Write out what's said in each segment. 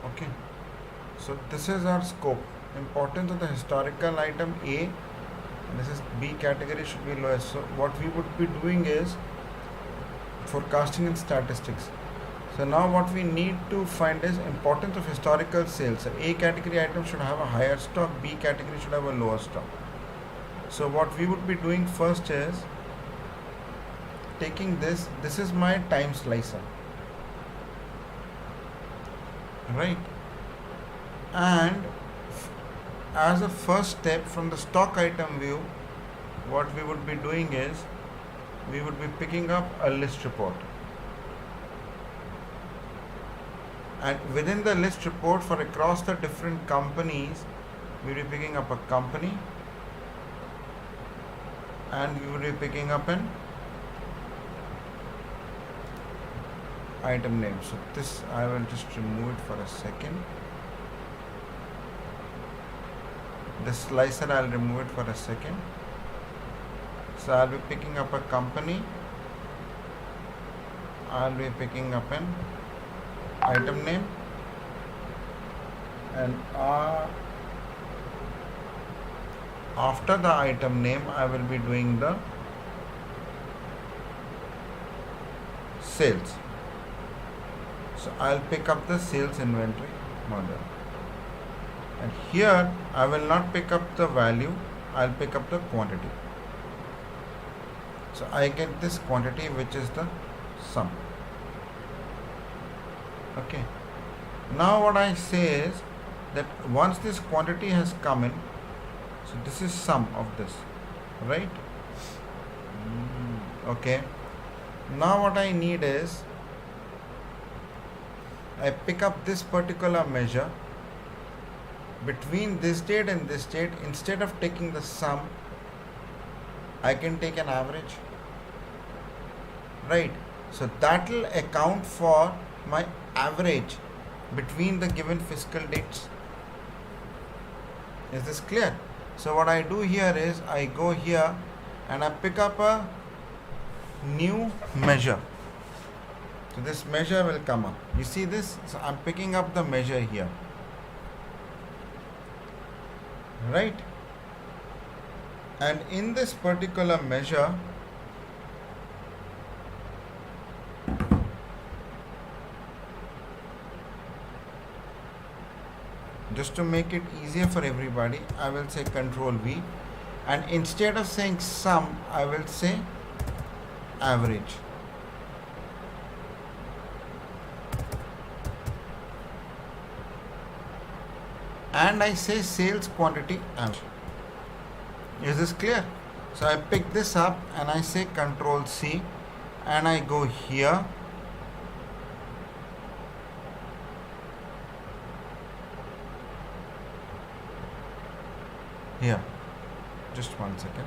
Okay, so this is our scope. Importance of the historical item A, and this is B category, should be lowest. So what we would be doing is forecasting and statistics. So now what we need to find is importance of historical sales. So A category item should have a higher stock, B category should have a lower stock. So what we would be doing first is taking this is my time slicer, right? And as a first step from the stock item view, what we would be doing is we would be picking up a list report. And within the list report for across the different companies, we will be picking up a company and we will be picking up an item name. So this I will just remove it for a second. This slicer I'll remove it for a second. So I'll be picking up a company, I'll be picking up an item name, and after the item name I will be doing the sales. So I'll pick up the sales inventory model, and here I will not pick up the value, I'll pick up the quantity. So I get this quantity, which is the sum. Okay, now what I say is that once this quantity has come in, so this is sum of this, right? Okay, now what I need is I pick up this particular measure between this date and this date. Instead of taking the sum, I can take an average, right? So that will account for my average between the given fiscal dates. Is this clear? So what I do here is I go here and I pick up a new measure. So this measure will come up. You see this? So I'm picking up the measure here, right? And in this particular measure, just to make it easier for everybody, I will say Control V, and instead of saying sum, I will say average. And I say sales quantity average. Is this clear? So I pick this up and I say Control C, and I go here. Here, just 1 second.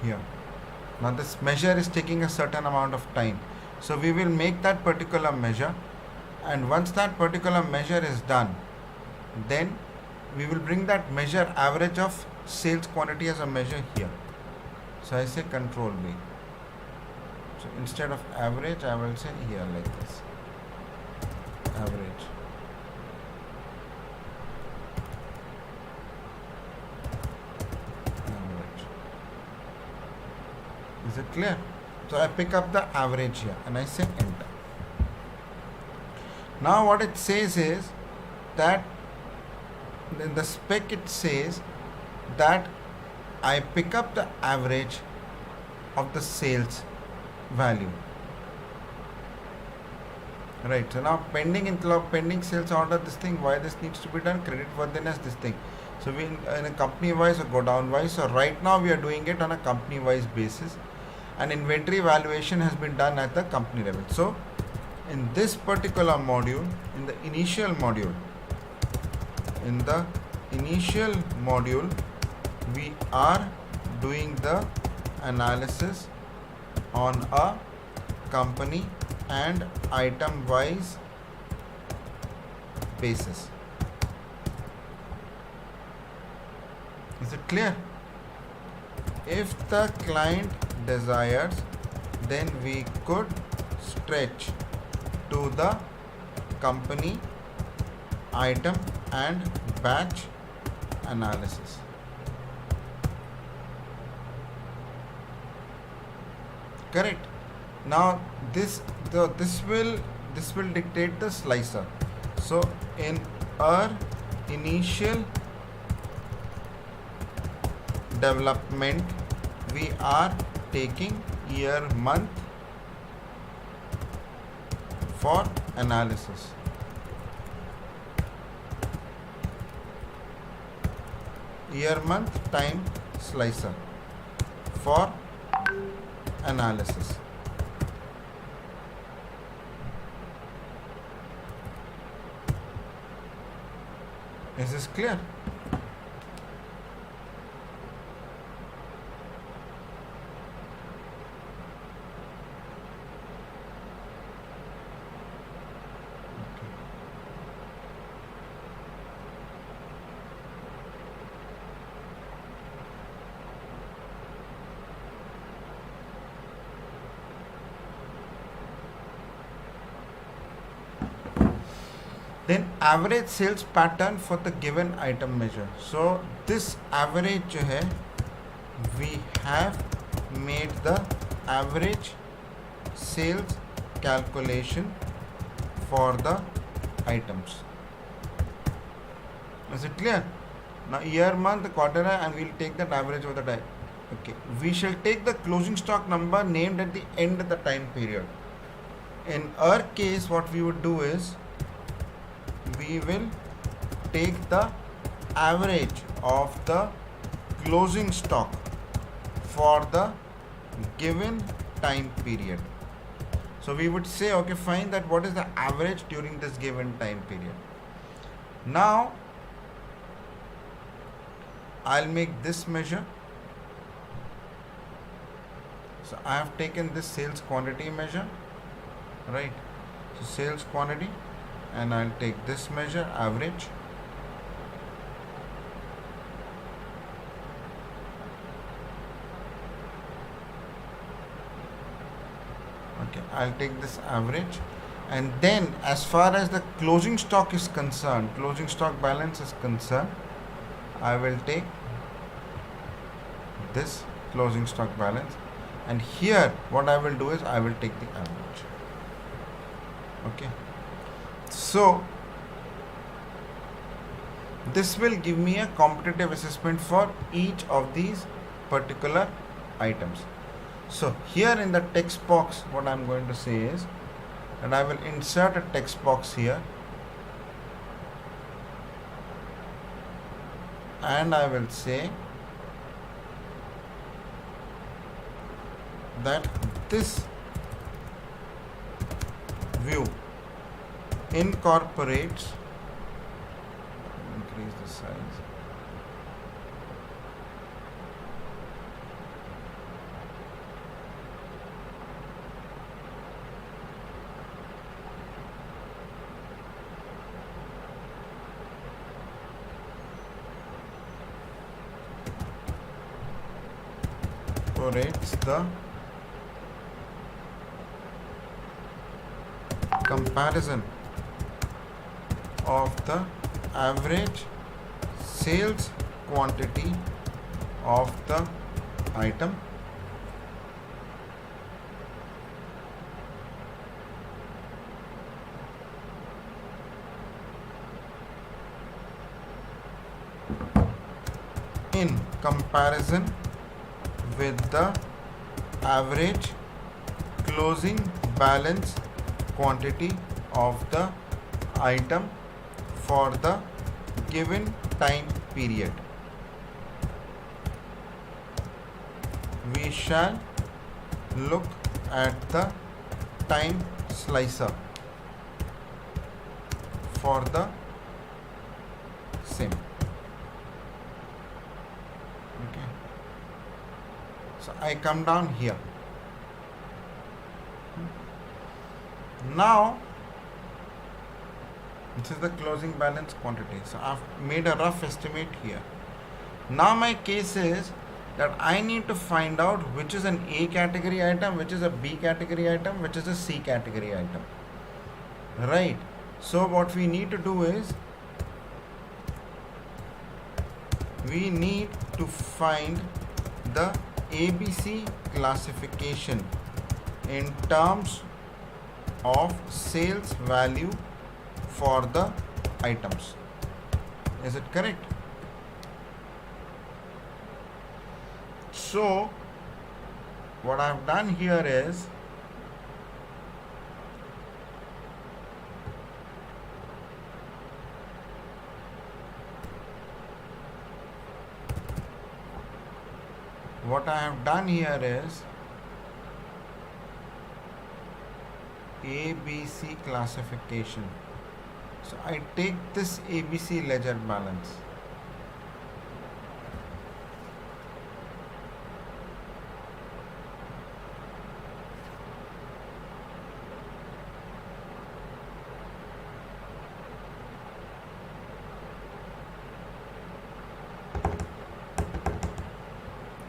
Here. Now this measure is taking a certain amount of time. So we will make that particular measure, and once that particular measure is done, then we will bring that measure average of sales quantity as a measure here. So I say Control V. So instead of average, I will say here like this. Average. Average. Is it clear? So I pick up the average here and I say enter. Now what it says is that in the spec it says that I pick up the average of the sales value. Right, so now pending sales order, this thing, why this needs to be done, credit worthiness, this thing. So we in a company wise or go down wise. So right now we are doing it on a company wise basis, and inventory valuation has been done at the company level. So in this particular module, in the initial module, we are doing the analysis on a company and item wise basis. Is it clear? If the client desires then we could stretch to the company, item and batch analysis. Correct. Now this will dictate the slicer. So in our initial development, we are taking year month for analysis. Year month time slicer for analysis. Is this clear? Then average sales pattern for the given item measure. So this average जो है, we have made the average sales calculation for the items. Is it clear? Now year, month, quarter, and we'll take that average of the time. Okay. We shall take the closing stock number named at the end of the time period. In our case, what we would do is, we will take the average of the closing stock for the given time period. So we would say, okay, find that what is the average during this given time period. Now I'll make this measure. So I have taken this sales quantity measure, right? So sales quantity, and I'll take this measure, average. Okay, I'll take this average, and then as far as the closing stock is concerned, closing stock balance is concerned, I will take this closing stock balance, and here what I will do is I will take the average. Okay. So this will give me a competitive assessment for each of these particular items. So here in the text box, what I'm going to say is that I will insert a text box here, and I will say that this view incorporates, increase the size, incorporates the comparison of the average sales quantity of the item in comparison with the average closing balance quantity of the item for the given time period. We shall look at the time slicer for the same. Okay. So I come down here. Now this is the closing balance quantity. So I've made a rough estimate here. Now my case is that I need to find out which is an A category item, which is a B category item, which is a C category item. Right. So what we need to do is we need to find the ABC classification in terms of sales value for the items. Is it correct? So what I've done here is ABC classification. So I take this ABC ledger balance.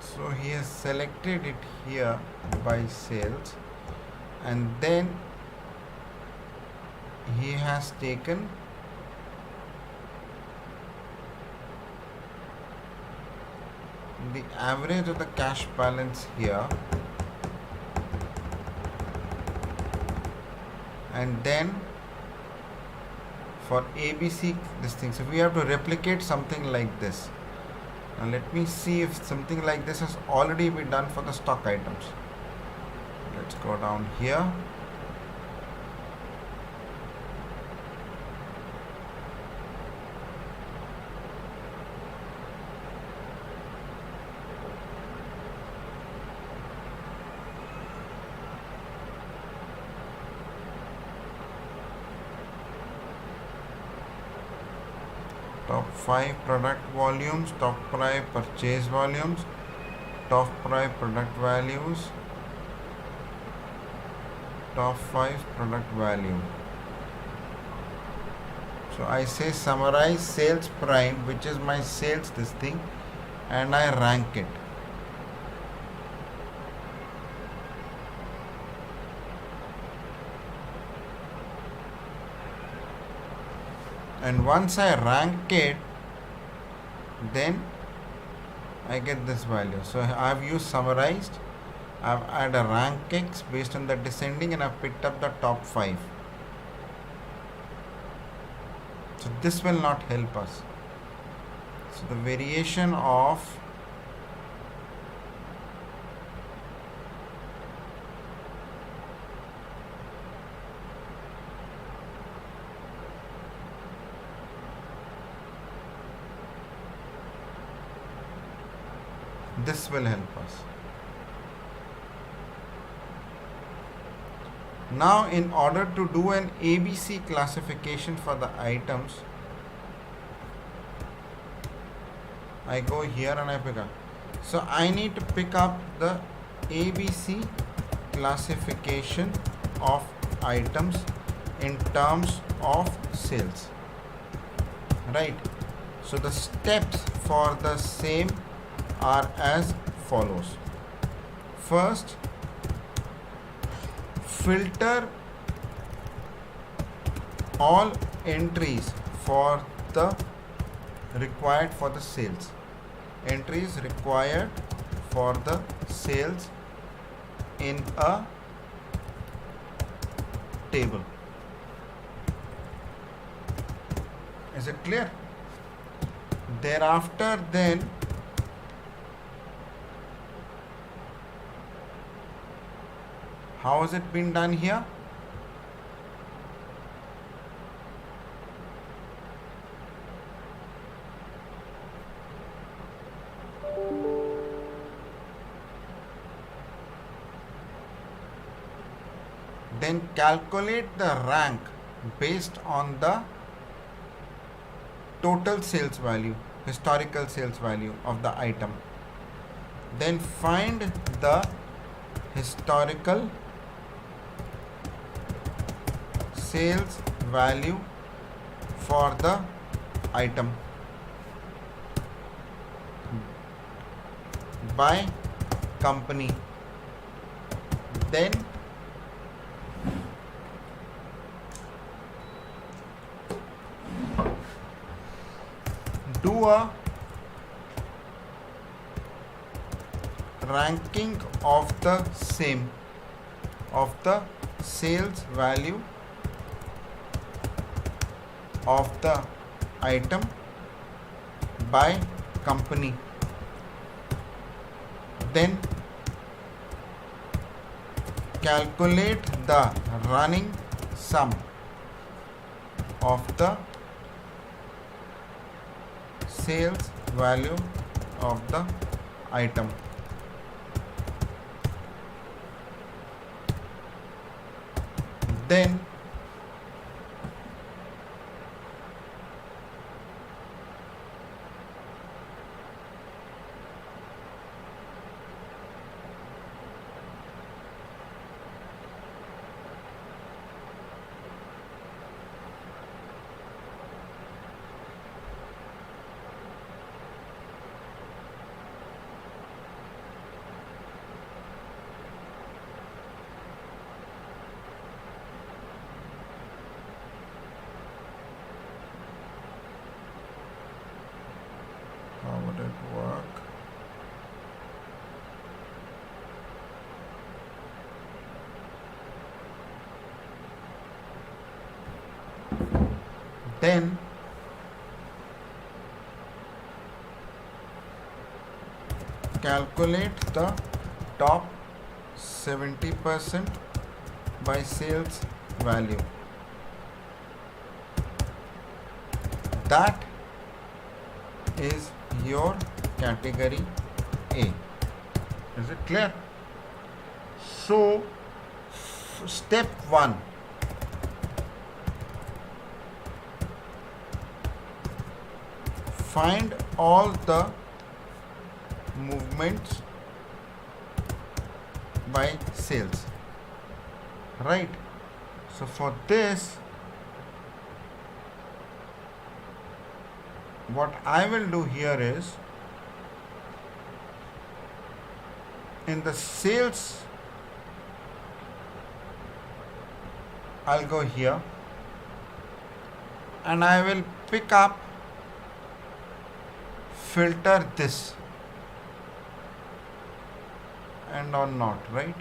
So he has selected it here by sales, and then he has taken the average of the cash balance here, and then for ABC this thing. So we have to replicate something like this. Now let me see if something like this has already been done for the stock items. Let's go down here. Top 5 product volumes, top 5 purchase volumes, top 5 product values, top 5 product value. So I say summarize sales prime, which is my sales this thing, and I rank it. And once I rank it, then I get this value. So I have used summarized, I've added a Rankx based on the descending, and I've picked up the top 5. So this will not help us. So the variation of this will help us. Now in order to do an ABC classification for the items, I go here and I pick up. So I need to pick up the ABC classification of items in terms of sales. Right. So the steps for the same are as follows. First, filter all entries for the required for the sales. Entries required for the sales in a table. Is it clear? Thereafter, then how has it been done here? Then calculate the rank based on the total sales value, historical sales value of the item. Then find the historical sales value for the item. by company. Then do a ranking of the same, of the sales value of the item by company. Then calculate the running sum of the sales value of the item. Then how would it work? Then calculate the top 70% by sales value. That is your category A. Is it clear? So, step 1. Find all the movements by sales. Right? So, for this, what I will do here is, in the sales, I'll go here and I will pick up, filter this and or not, right?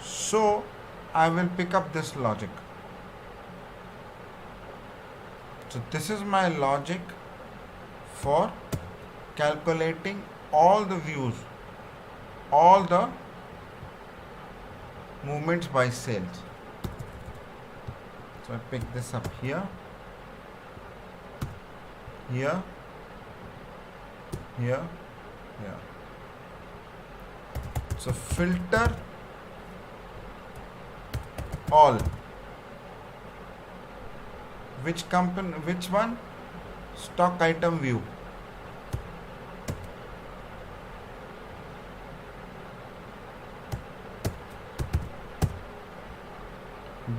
So I will pick up this logic. So this is my logic for calculating all the views, all the movements by sales. So I pick this up here, here, here, here. So filter all. Which company, which one? Stock item view.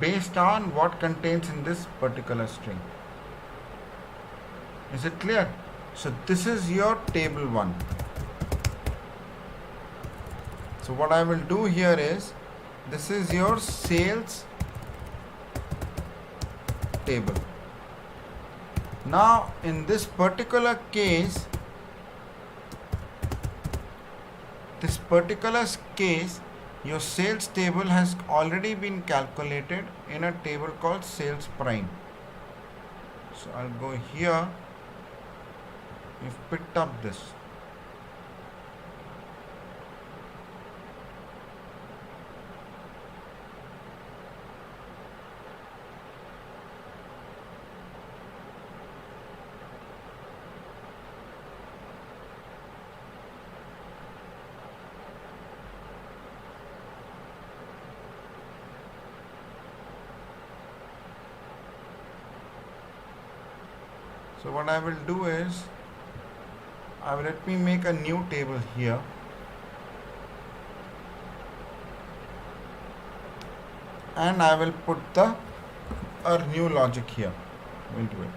Based on what contains in this particular string. Is it clear? So this is your table 1. So what I will do here is, this is your sales table. Now in this particular case, your sales table has already been calculated in a table called sales prime. So I'll go here. You've picked up this. So what I will do is, let me make a new table here. and I will put the our new logic here into it.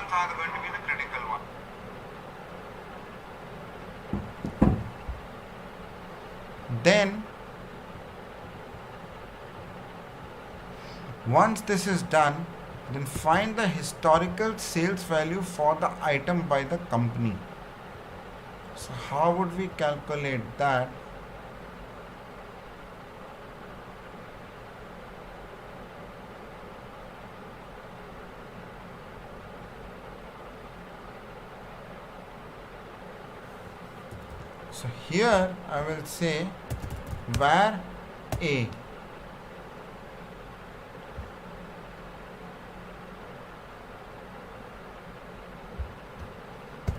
Are going to be the critical one. Then once this is done, then find the historical sales value for the item by the company. So how would we calculate that? So here I will say where A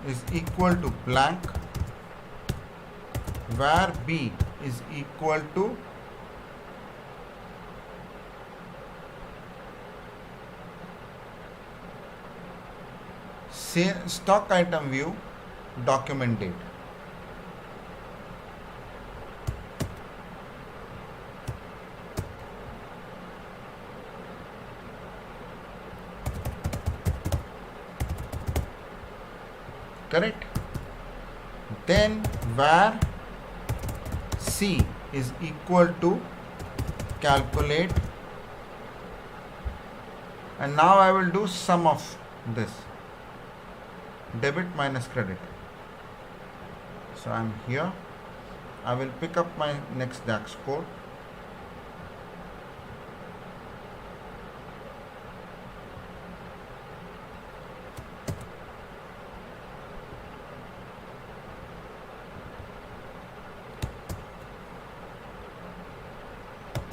is equal to blank, where B is equal to stock item view document date. Correct? Then where C is equal to calculate, and now I will do sum of this, debit minus credit. So I am here, I will pick up my next DAX code.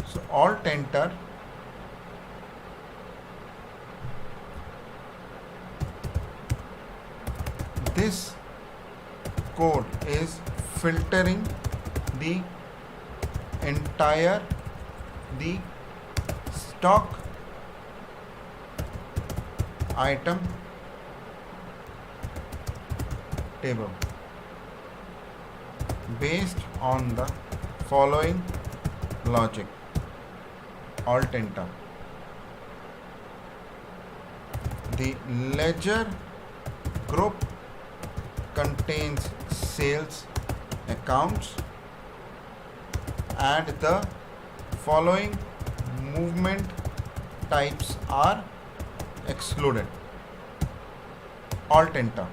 So alt enter, this code is filtering the entire the stock item table based on the following logic. Alt enter. The ledger group contains sales accounts and the following movement types are excluded. Alt enter.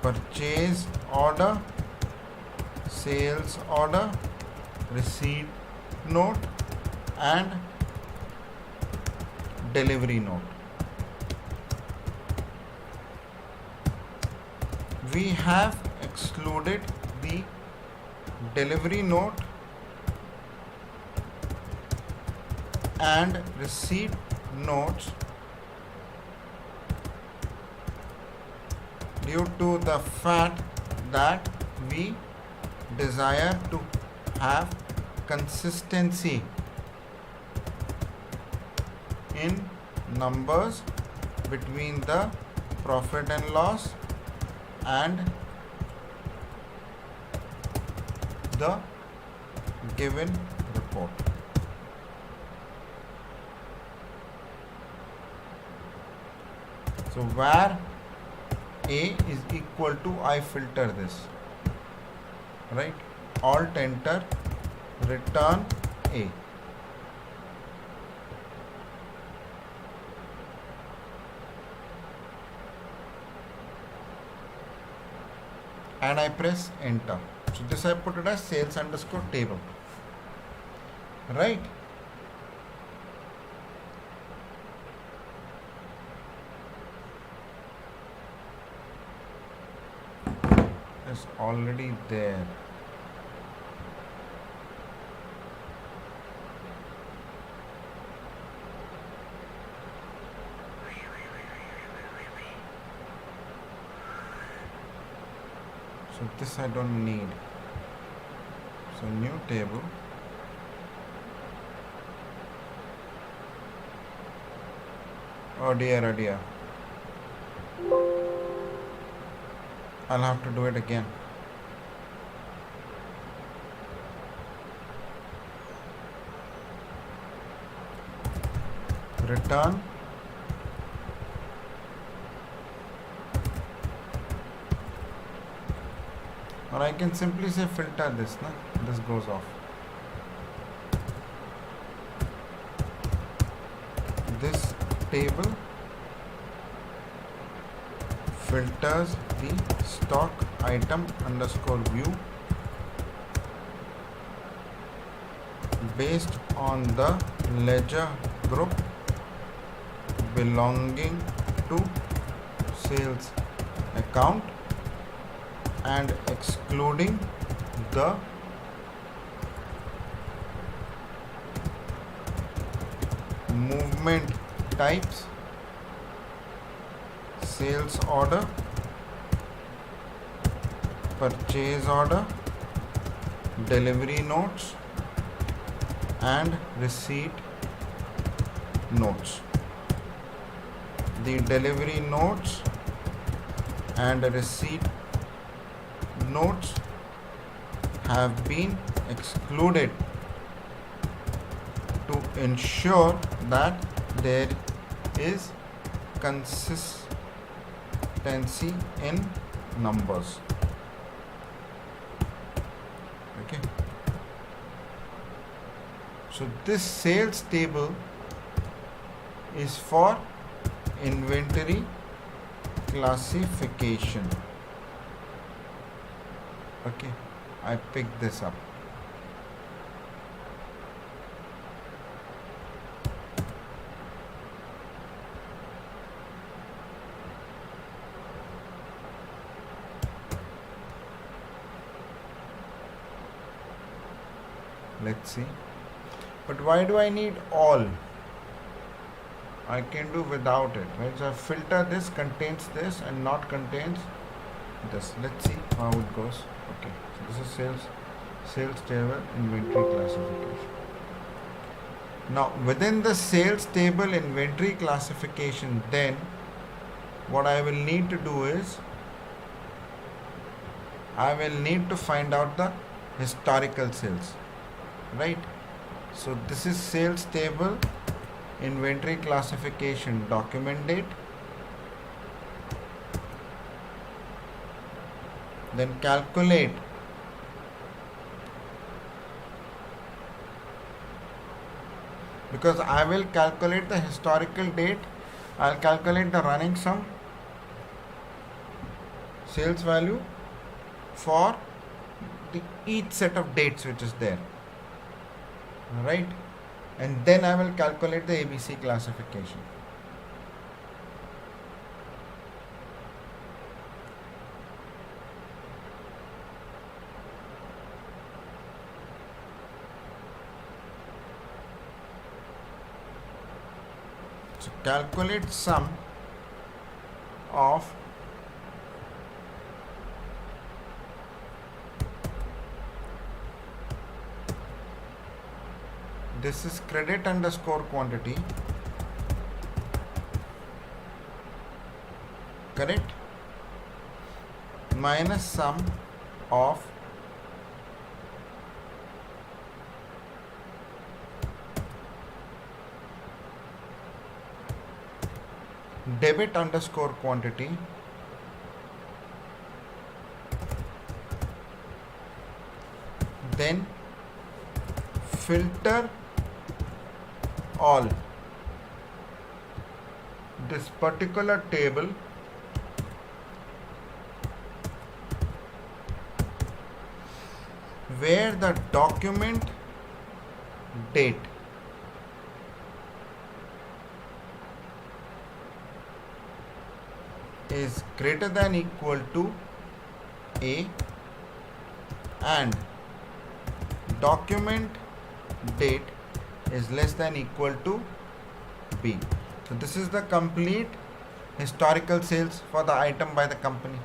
Purchase order, sales order, receipt note and delivery note. We have excluded the delivery note and receipt notes due to the fact that we desire to have consistency in numbers between the profit and loss and the given report. So where A is equal to, I filter this, right? Alt enter, return A. And I press enter. So this I put it as sales underscore table, right? It's already there. So this I don't need. So new table. Oh dear, oh dear. I'll have to do it again. Return or I can simply say filter this, na? This goes off. This table filters the stock item underscore view based on the ledger group belonging to sales account and excluding the movement types, sales order, purchase order, delivery notes and receipt notes. The delivery notes and receipt notes have been excluded to ensure that there is consistency in numbers. Okay. So this sales table is for inventory classification. Okay, I picked this up. Let's see. But why do I need all? I can do without it, right? So I filter this contains this and not contains this. Let's see how it goes. Okay, so this is sales table inventory classification. Now within the sales table inventory classification, then what I will need to do is I will need to find out the historical sales, right? So this is sales table inventory classification document date, then calculate because I will calculate the historical date. I'll calculate the running sum sales value for each set of dates which is there, right? And then I will calculate the ABC classification. So calculate sum of this is credit underscore quantity, correct, minus sum of debit underscore quantity then filter all. This particular table where the document date is greater than equal to A and document date is less than equal to B. So this is the complete historical sales for the item by the company.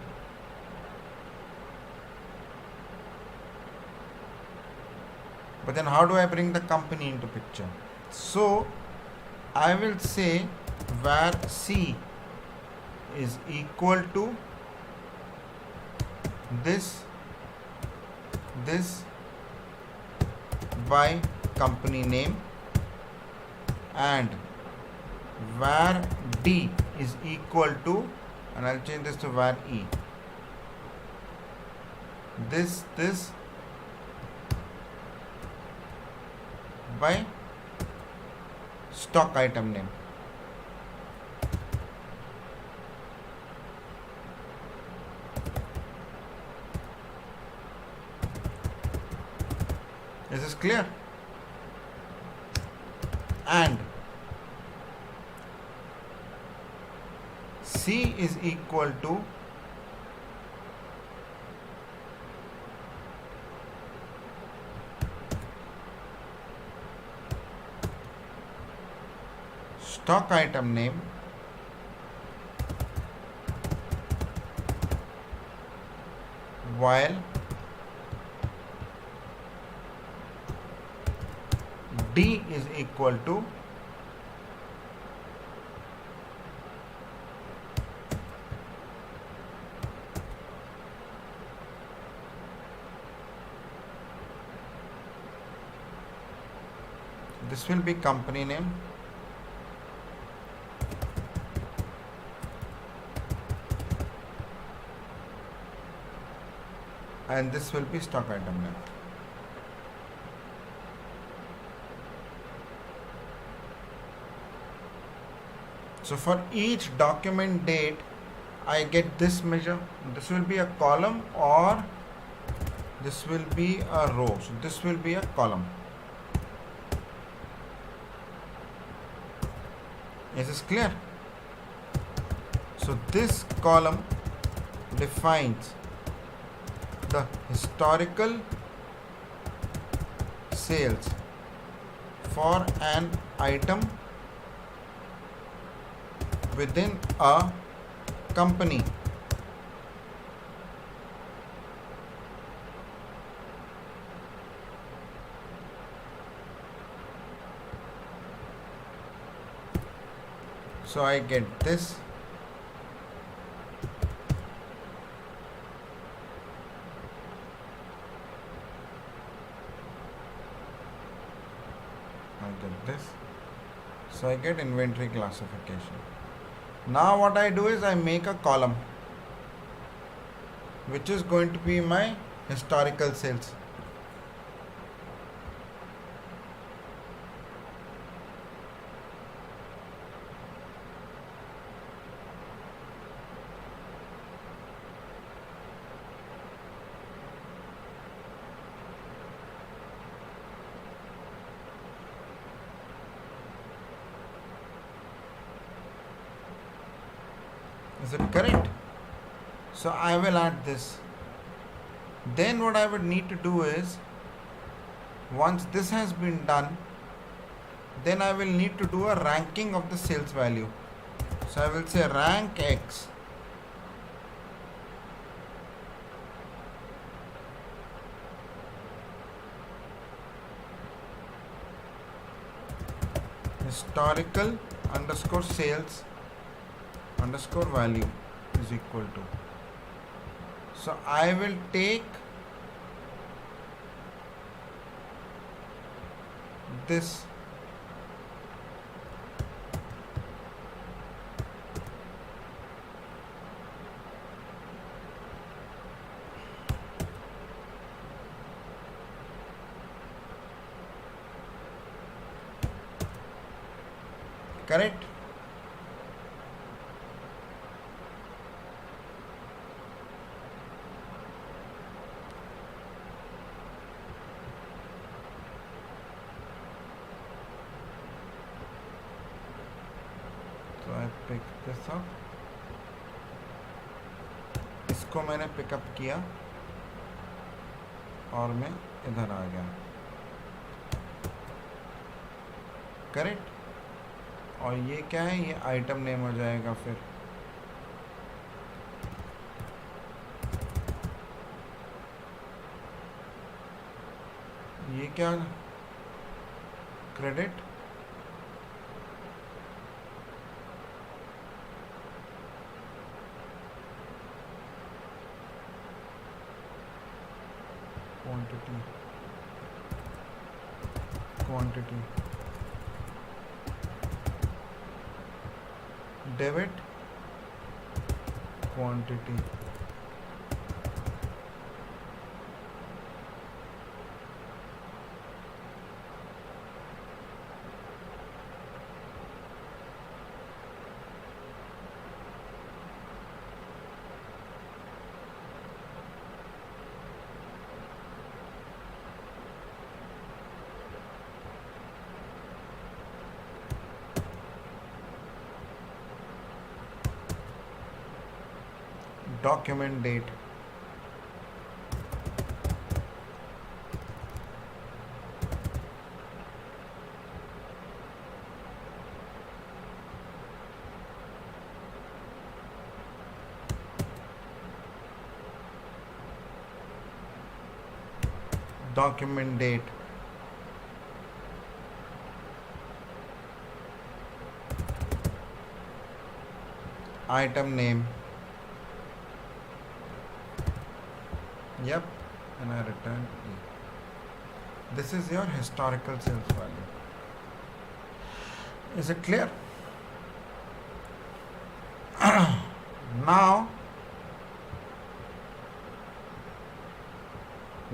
But then how do I bring the company into picture? So I will say where C is equal to this by company name, and where D is equal to, and I'll change this to where E, this by stock item name. Is this clear? And C is equal to stock item name while D is equal to this will be company name, and this will be stock item name. So for each document date, I get this measure. This will be a column or this will be a row. So this will be a column. Is this clear? So this column defines the historical sales for an item within a company. So I get this. I get this. So I get inventory classification. Now what I do is I make a column which is going to be my historical sales. Is it correct? So I will add this. Then what I would need to do is, once this has been done, then I will need to do a ranking of the sales value. So I will say Rankx historical underscore sales underscore value is equal to. So I will take this correct. So I pick this up, इसको मैंने pickup किया और मैं इधर आ गया, correct. और ये क्या है, ये आइटम नेम हो जाएगा। फिर ये क्या credit quantity debit quantity document date document date item name. Yep, and I return E. This is your historical sales value. Is it clear? Now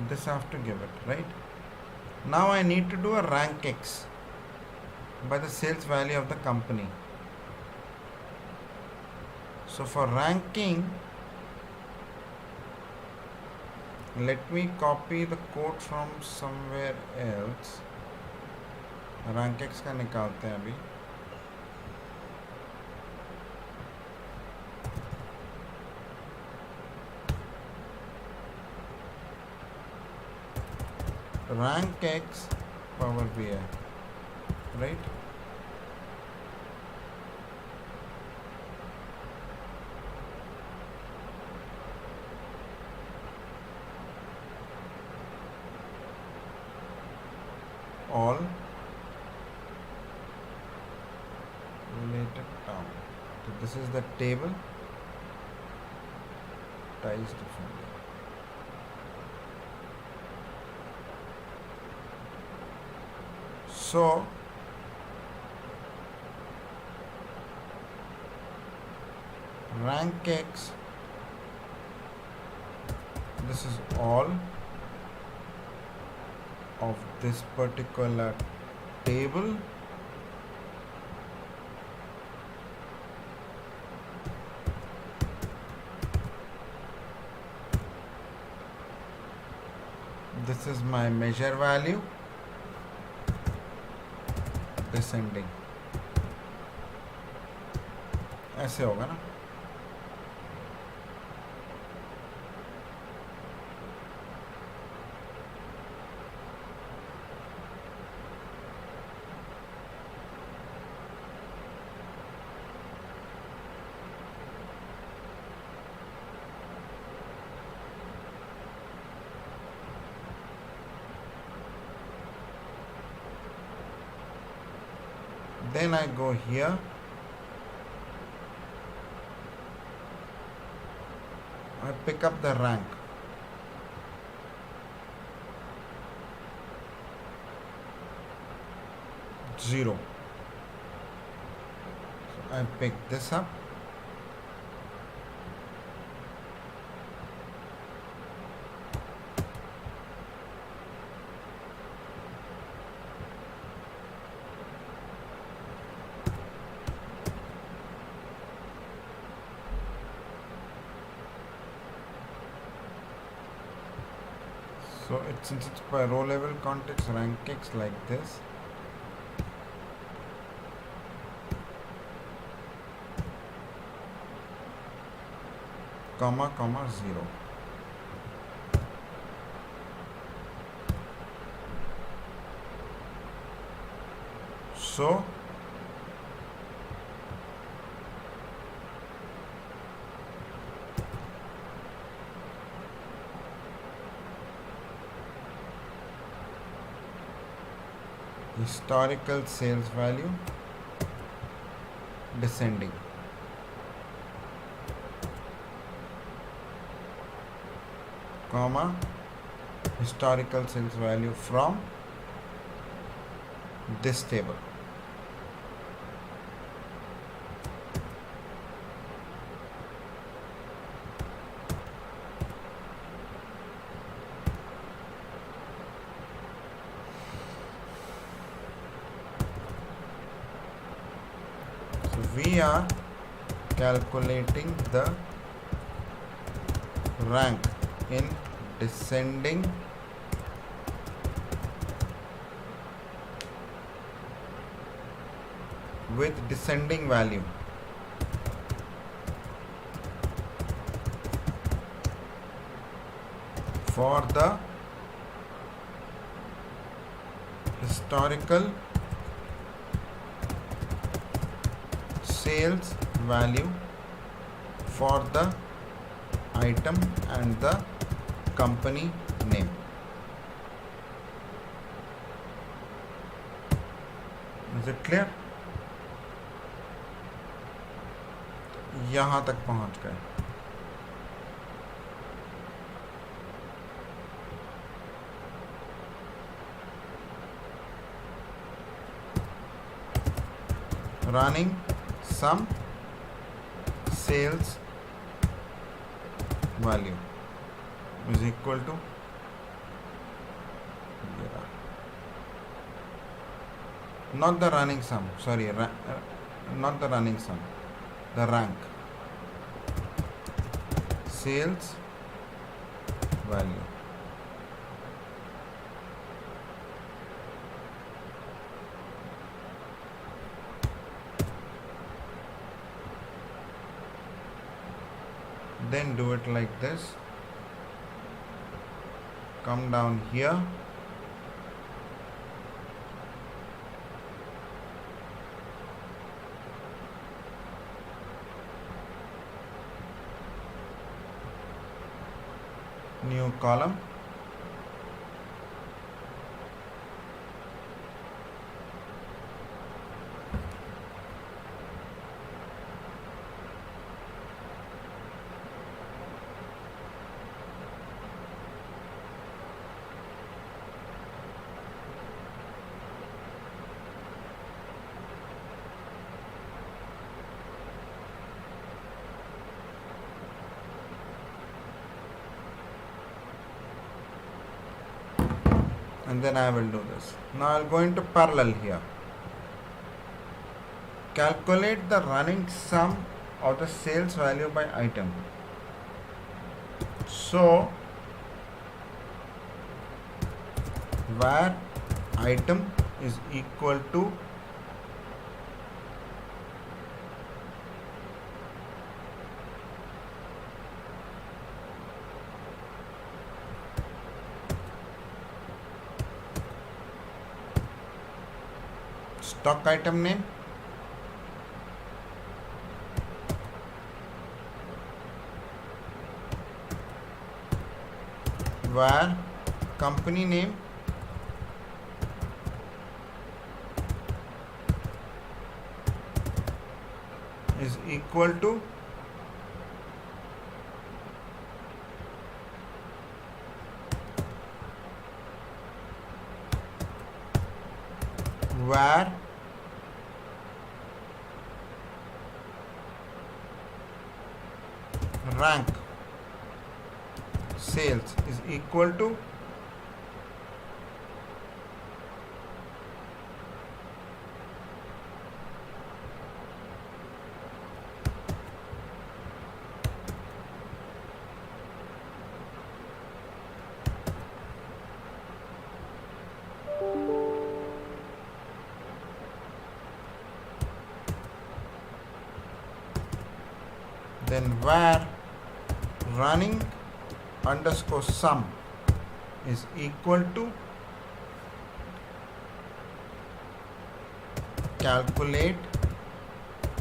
this I have to give it, right? Now I need to do a Rankx by the sales value of the company. So for ranking, let me copy the code from somewhere else. Rankx का निकालते हैं अभी. Rankx Powerbi, right? All related term. So this is the table ties differently. So Rankx, this is all of this particular table this is my measure value descending. ऐसे होगा ना. Then I go here, I pick up the rank. Zero. So I pick this up. So since it's by row level context, Rankx like this. Comma, comma, 0. So historical sales value descending, comma, historical sales value from this table. So we are calculating the rank in descending with descending value for the historical sales value for the item and the company name. Is it clear? यहाँ तक पहुँच गए. Running some sales value is equal to not the running sum, sorry, not the running sum, the rank sales value. Then do it like this. Come down here. New column. And then I will do this. Now I will go into parallel here. Calculate the running sum of the sales value by item. So where item is equal to stock item name, where company name is equal to where rank sales is equal to then where running underscore sum is equal to calculate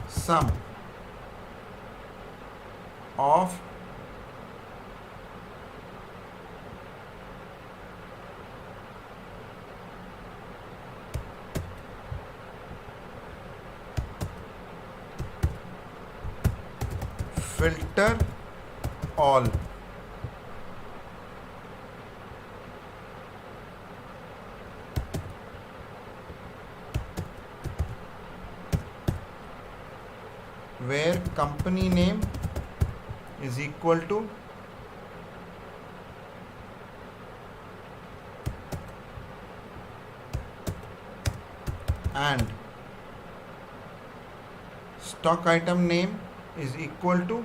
sum of filter all. Where company name is equal to and stock item name is equal to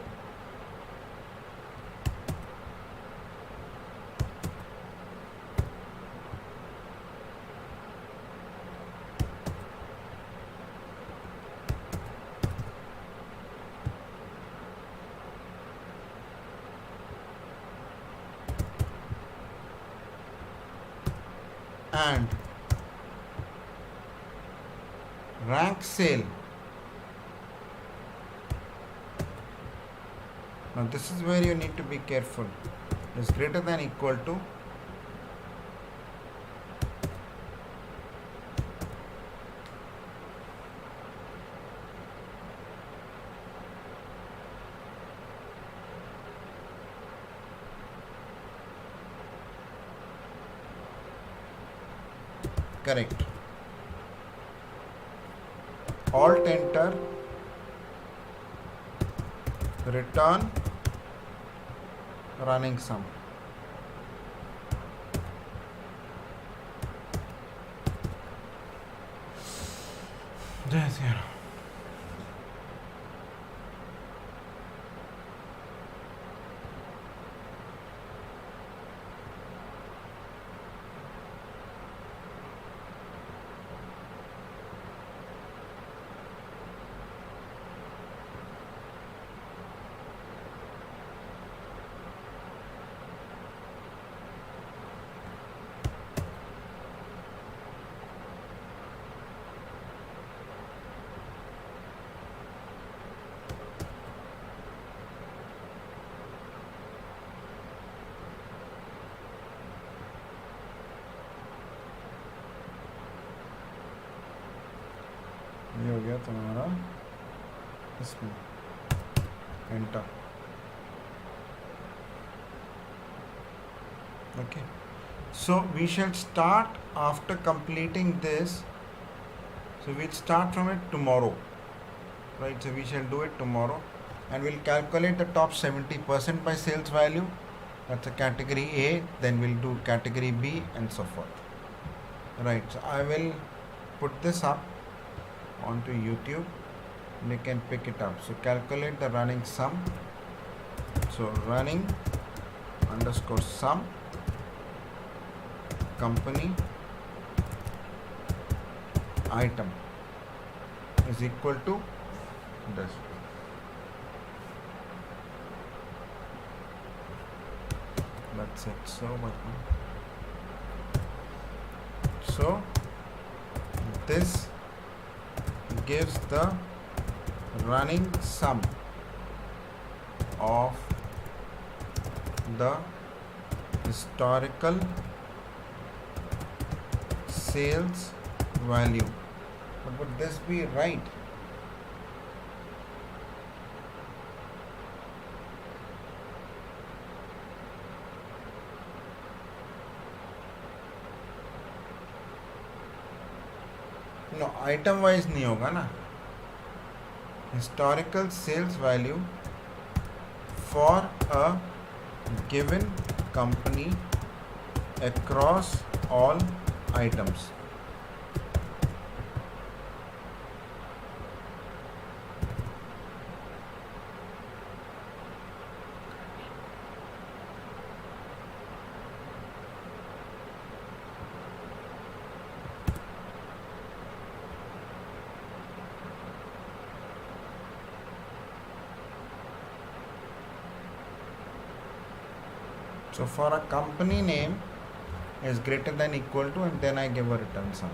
and rank sale. Now this is where you need to be careful. Is greater than equal to correct. Alt enter, return running sum. Yes, yeah. ये हो गया तुम्हारा इसमें enter. Okay, so we shall start after completing this. So we'll start from it tomorrow, right? So we shall do it tomorrow and we'll calculate the top 70% by sales value. That's a category A. Then we'll do category B and so forth, right? So I will put this up onto YouTube and you can pick it up. So calculate the running sum. So running underscore sum company item is equal to this. That's it. So this gives the running sum of the historical sales value. But would this be right? No, item wise नहीं होगा ना. Historical sales value for a given company across all items. So for a company name is greater than equal to and then I give a return sum.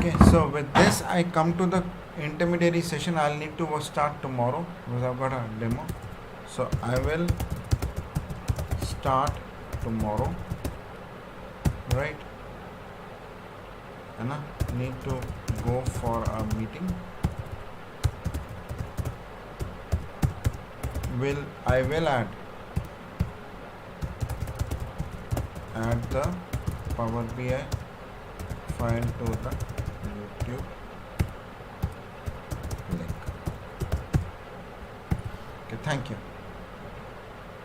Okay, so with this I come to the intermediary session. I'll need to start tomorrow because I've got a demo. So I will start tomorrow, right? And I need to go for a meeting. I will add the Power BI file to the YouTube link. Okay, thank you.